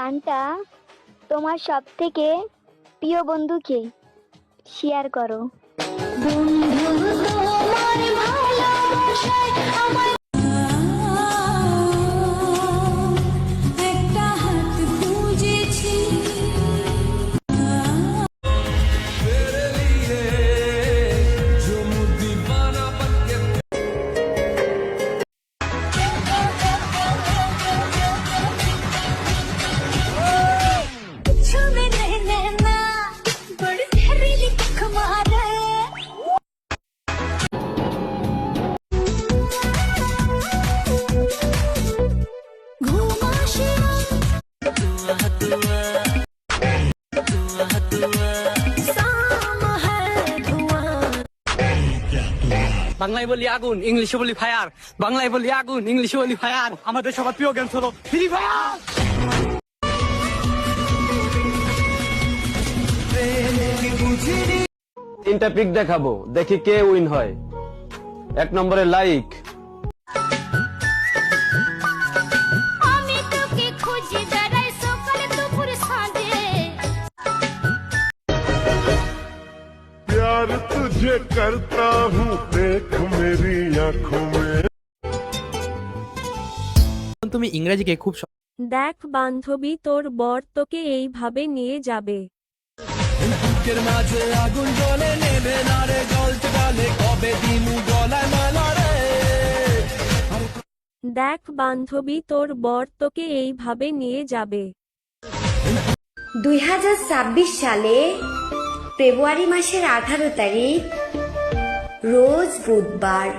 গানটা তোমার সবথেকে প্রিয় বন্ধুকে শেয়ার করো। বন্ধু তোমার ভালোবাসায় আমার একটা হাত খুঁজেছি। বাংলায় বলি আগুন, ইংলিশে বলি ফায়ার। বাংলায় বলি আগুন, ইংলিশে বলি ফায়ার। আমাদের সবার প্রিয় গেম হলো ফ্রি ফায়ার। তিনটা পিক দেখাবো, দেখি কে উইন হয়। 1 নম্বরে লাইক, আমি তোকে খুঁজি বেড়াই সকালে দুপুর সাঁঝে। प्यार तुझे करता हूँ देख मेरी आँखों में। তুমি ইংরেজিকে খুব দেখ বান্ধবী, তোর বর তোকে এইভাবে নিয়ে যাবে। বুকের মাঝে আগুন জ্বলে, নেবে না রে জ্বলতে গেলে, কবে দিনু গলায় মালা রে। দেখ বান্ধবী, তোর বর তোকে এইভাবে নিয়ে যাবে। 2026 সালে ফেব্রুয়ারি মাসের 18 তারিখ রোজ বুধবার,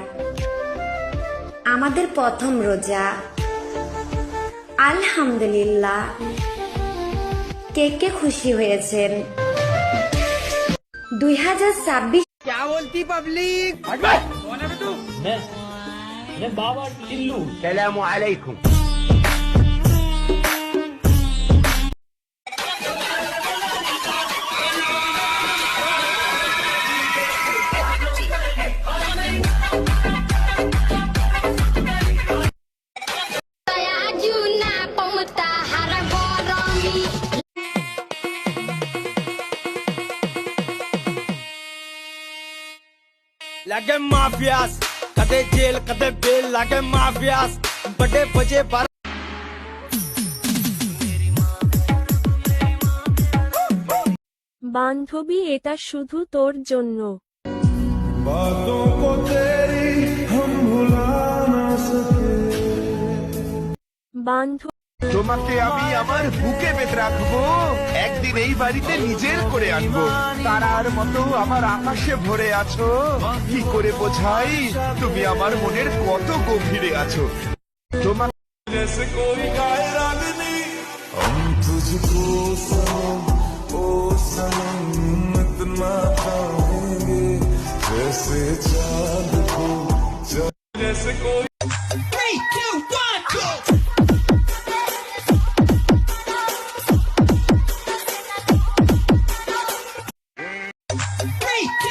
আমাদের প্রথম রোজা। আলহামদুলিল্লাহ। কে কে খুশি হয়েছেন? 2026 क्या बोलती पब्लिक? मैं बाबा टिल्लू। সালামু আলাইকুম। लगे माफियास, कदे जेल कदे बेल, लगे माफियास बड़े बजे बार। বান্ধবী, এটা শুধু তোর জন্য। बातों को तेरी हम भुला ना सके। বান্ধবী, তোমাকে আমি আমার বুকে বেঁধে রাখবো, একদিন এই বাড়িতে নিজের করে আনবো। তারার মতো আমার আকাশে ভরে আছো, কি করে বোঝাই তুমি আমার মনের কত গভীরে আছো। তোমার जैसे कोई गाए रागनी हम तुझको सनम ओ सनम इतना चाहेंगे जैसे